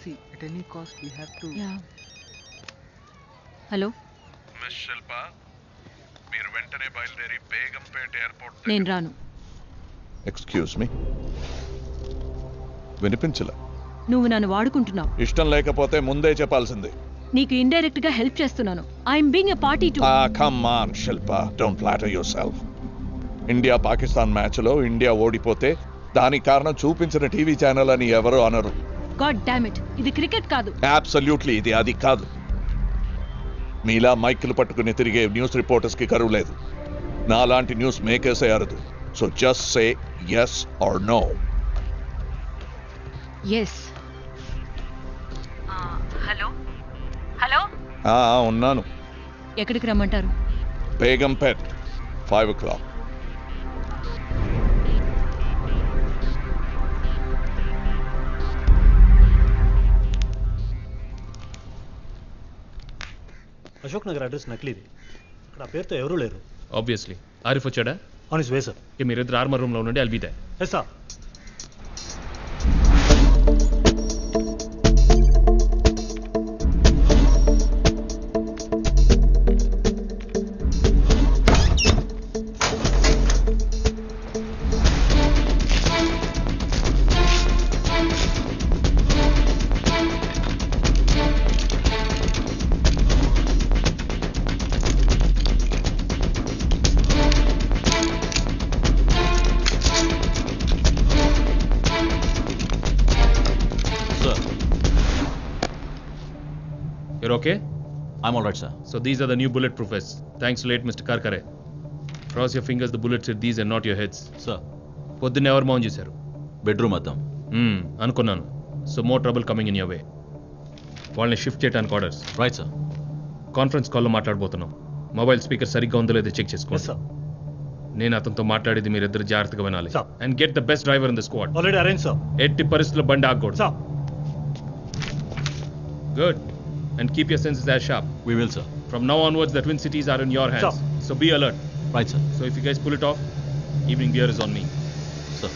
See, at any cost, we have to. Yeah hello miss Shilpa మీరు వెంటనే బయలుదేరి Begumpet airport నేను రాను. ఎక్స్క్యూజ్ మీ వినిపించలే. నువ్వు నన్ను వాడుకుంటున్నావు. ఇష్టం లేకపోతే ముందే చెప్పాల్సింది. నీకు ఇండైరెక్ట్ గా హెల్ప్ చేస్తున్నాను. I'm being a party to. Come on Shilpa, don't flatter your self. India Pakistan మ్యాచ్లో ఇండియా ఓడిపోతే దానికి కారణం చూపించిన టీవీ ఛానల్ అని ఎవరు అనరు. గాడ్ డామ్ ఇట్, ఇది క్రికెట్ కాదు. అబ్సల్యూట్లీ ఇది అది కాదు. మీలా మైకులు పట్టుకుని తిరిగే న్యూస్ రిపోర్టర్స్ కి కరువు లేదు. నాలాంటి న్యూస్ మేకర్సే అరదు. So just say yes or no. Yes. Hello hello, ఉన్నాను. ఎక్కడికి రమ్మంటారు? బేగంపేట్ 5 o'clock. అశోక్ నగర్ అడ్రస్ నకిలీది. అక్కడ ఆ పేరుతో ఎవరూ లేరు. ఆబ్వియస్లీ ఆరిఫ్ వచ్చాడా? On his way sir. మీరిద్దరు ఆర్మర్ రూమ్లో ఉండండి, I'll be there. Yes sir. You're okay? I'm all right, sir. So these are the new bulletproof vests. Thanks to late Mr. Karkare. Cross your fingers, the bullets hit these and not your heads. Sir, పొద్దున్న ఎవరు మౌన్ చేశారు? bedroom అద్దం. అనుకున్నాను. So more trouble coming in your way. వాళ్ళని shift చేయడానికి orders. Right sir. Conference కాల్లో మాట్లాడబోతున్నాం. Mobile speaker సరిగ్గా ఉందో లేదో చెక్ ఎస్ చేసుకోండి. సార్. నేను అతనితో మాట్లాడేది మీరిద్దరు జాగ్రత్తగా వినాలి. Sir. And get the best driver in the squad. Already arrange sir. ఎట్టి పరిస్థితుల్లో బండి ఆగకూడదు. Sir. Good. And keep your senses as sharp. We will, sir. From now onwards, the Twin Cities are in your hands. Sir. So be alert. Right, sir. So if you guys pull it off, evening beer is on me. Sir.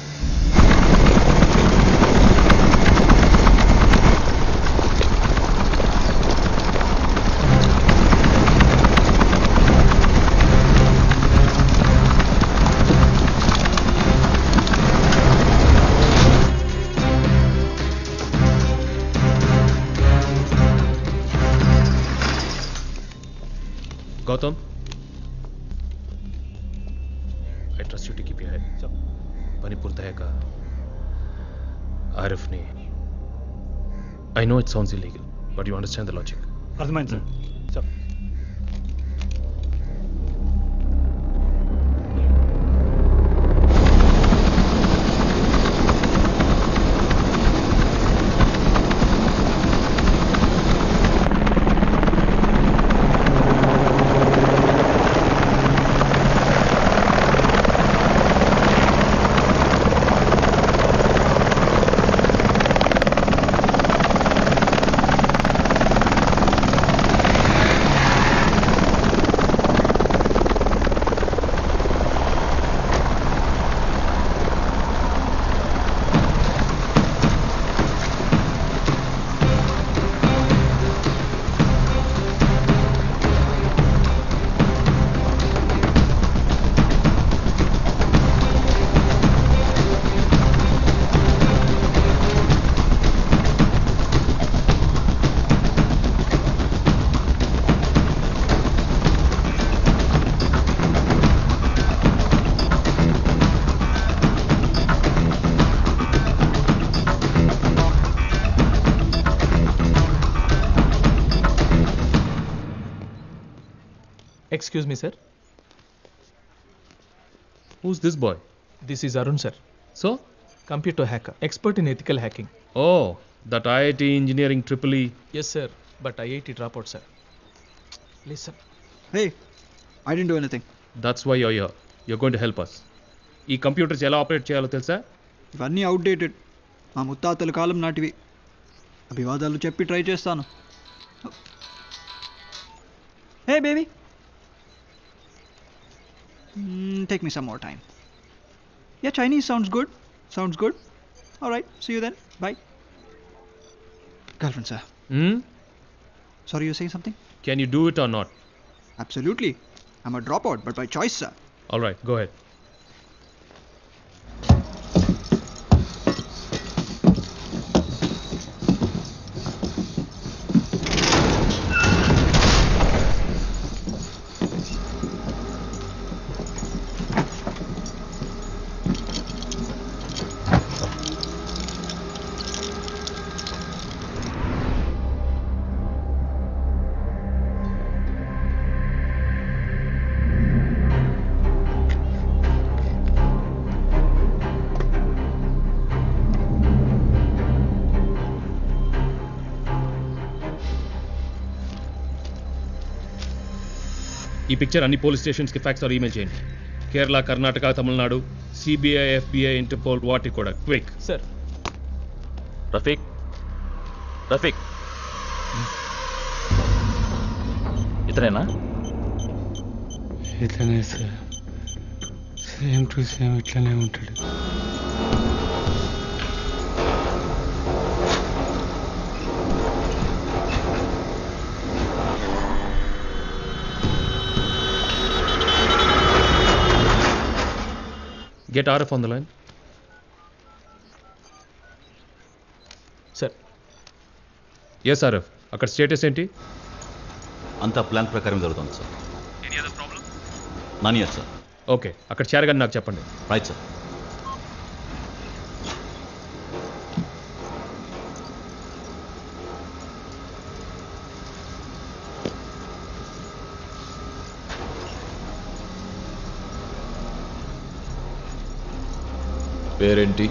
Gautam, I trust you to keep your head. Sir. pani purta hai ka Arif ne. I know it sounds illegal, but you understand the logic. అర్థమైంది sir. Sir. Excuse me, sir. Who's this boy? This is Arun, sir. So? Computer hacker, expert in ethical hacking. Oh, that IIT engineering EEE. Yes, sir. But IIT dropout, sir. Listen. Hey, I didn't do anything. That's why you're here. You're going to help us. ఈ computers ఎలా operate చేయాలో తెలుసా? ఇవన్నీ outdated. మా ముత్తాతల కాలం నాటివి. అభివాదాలు చెప్పి try చేస్తాను. Hey, baby. Take me some more time. Yeah, Chinese sounds good. Sounds good. All right. See you then. Bye. Girlfriend, sir. Sorry, you're saying something? Can you do it or not? Absolutely. I'm a dropout, but by choice, sir. All right, go ahead. ఈ picture అన్ని police స్టేషన్స్కి fax are email చేయండి. Kerala, Karnataka, Tamil Nadu, CBI, FBI, interpole, వాటి కూడా quick. Sir. Rafiq, Rafiq, ఇతనేనా? ఇట్లనే sir, same to same ఇట్లనే ఉంటాడు. Get RF on the line. Sir. Yes, RF. అక్కడ status ఏంటి? అంతా ప్లాన్ ప్రకారం జరుగుతుంది sir. None yet sir. Okay, అక్కడ చేరగానే నాకు చెప్పండి. Right sir. పేరేంటి?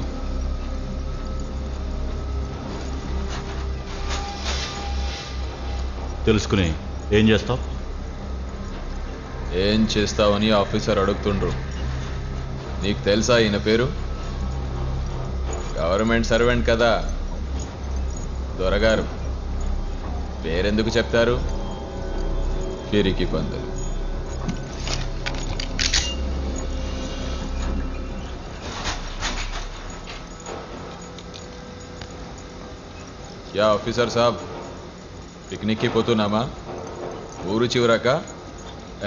తెలుసుకుని ఏం చేస్తావు? ఏం చేస్తావని ఆఫీసర్ అడుగుతుండ్రు. నీకు తెలుసా ఈయన పేరు? గవర్నమెంట్ సర్వెంట్ కదా దొరగారు. పేరెందుకు చెప్తారు? పిరికి పందులు. యా ఆఫీసర్ సాబ్, పిక్నిక్కి పోతున్నామా? ఊరు చివరాక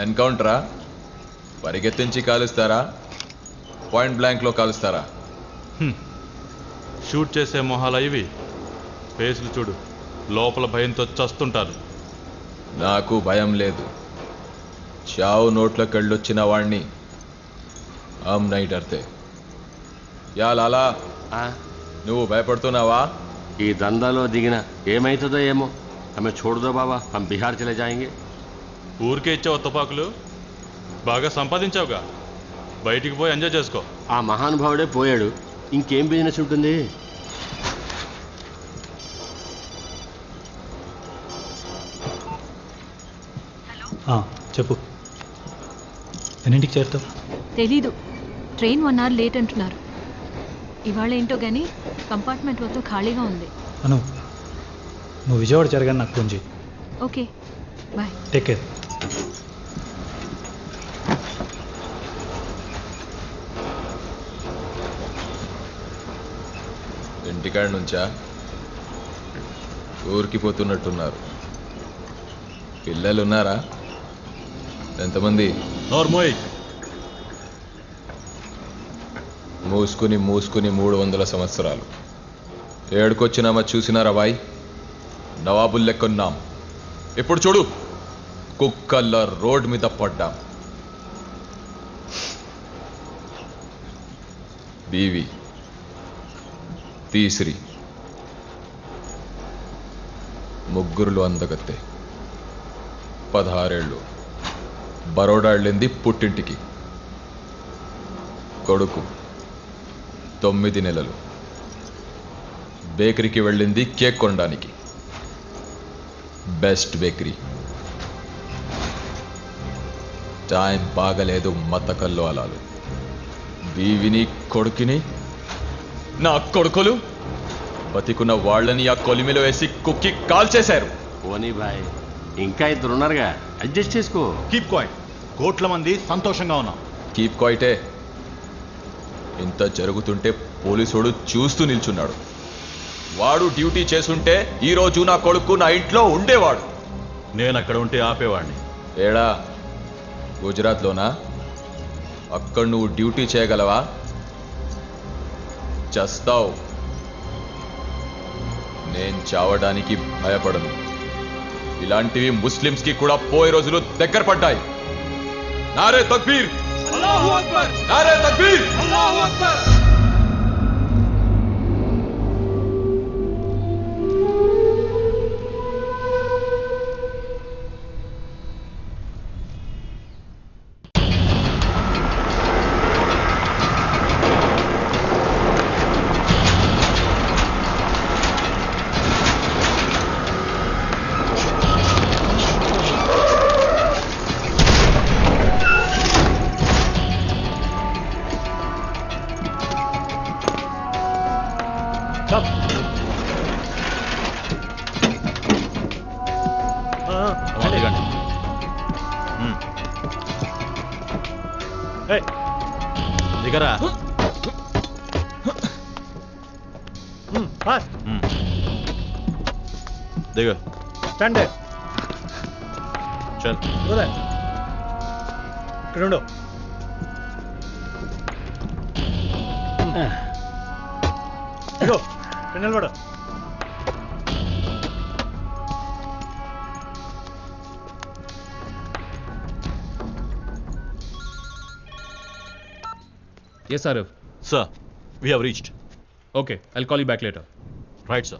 ఎన్కౌంటరా? పరిగెత్తించి కాలుస్తారా? పాయింట్ బ్లాంక్లో కాలుస్తారా? షూట్ చేసే మొహాలు ఇవి. ఫేస్లు చూడు, లోపల భయంతో చస్తుంటారు. నాకు భయం లేదు. చావు నోట్లోకి వెళ్ళొచ్చిన వాణ్ణి హమ్ నై డర్తే. యా లాలా, నువ్వు భయపడుతున్నావా? ఈ దందాలో దిగిన ఏమైతుందో ఏమో. హమే छोड़ బాబా, హమ్ బిహార్ చలే జాయేంగే. ఊరికే ఇచ్చావు తుపాకులు, బాగా సంపాదించావుగా, బయటికి పోయి ఎంజాయ్ చేసుకో. ఆ మహానుభావుడే పోయాడు, ఇంకేం బిజినెస్ ఉంటుంది? చెప్పు. ఎన్నింటికి చేరుతావు? తెలీదు. ట్రైన్ 1 hour లేట్ అంటున్నారు. ఇవాళ ఏంటో కానీ కంపార్ట్మెంట్ మొత్తం ఖాళీగా ఉంది. అను, నువ్వు విజయవాడ జరగాని నాకు ఫోన్ చేయి. Okay, bye. Take care. ఇంటికాడ నుంచా? ఊరికి పోతున్నట్టున్నారు. పిల్లలు ఉన్నారా? ఎంతమంది? నోర్మోయ్. మూసుకుని 300 సంవత్సరాలు ఏడుకొచ్చినామా చూసినారా బాయ్? నవాబుల్ లెక్కున్నాం. ఇప్పుడు చూడు, కుక్కల్లా రోడ్ మీద పడ్డాం. బీవి, తీసిరి, ముగ్గురులో అందగత్తే. 16 ఏళ్ళు. బరోడా వెళ్ళింది పుట్టింటికి. కొడుకు 9 నెలలు. బేకరీకి వెళ్ళింది కేక్ కొనడానికి. Best bakery. టైం బాగలేదు, మతకల్లో అలాలు. బీవిని, కొడుకుని, నా కొడుకులు బతికున్న వాళ్ళని ఆ కొలిమిలో వేసి కుక్కి కాల్చేశారు. పోనీ బాయ్, ఇంకా ఇద్దరు ఉన్నారుగా, అడ్జస్ట్ చేసుకో. Keep quiet. కోట్ల మంది సంతోషంగా ఉన్నాం. కీప్ క్వైటే. ఇంత జరుగుతుంటే పోలీసుడు చూస్తూ నిల్చున్నాడు. వాడు డ్యూటీ చేసుంటే ఈ రోజు నా కొడుకు నా ఇంట్లో ఉండేవాడు. నేను అక్కడ ఉంటే ఆపేవాడిని. ఏడా గుజరాత్లోనా? అక్కడ నువ్వు డ్యూటీ చేయగలవా? చస్తావు. నేను చావడానికి భయపడను. ఇలాంటివి ముస్లిమ్స్కి కూడా పోయే రోజులు దగ్గర పడ్డాయి. నారే తక్బీర్, అల్లాహు అక్బర్, నారే తక్బీర్, అల్లాహు అక్బర్. దిగరా. దిగ. స్టాండ్ చల్. ఇక్కడ ఉండు. ఇగో ఇక్కడ నిలబడు. Yes, Arif. Sir, we have reached. Okay, I'll call you back later. Right, sir.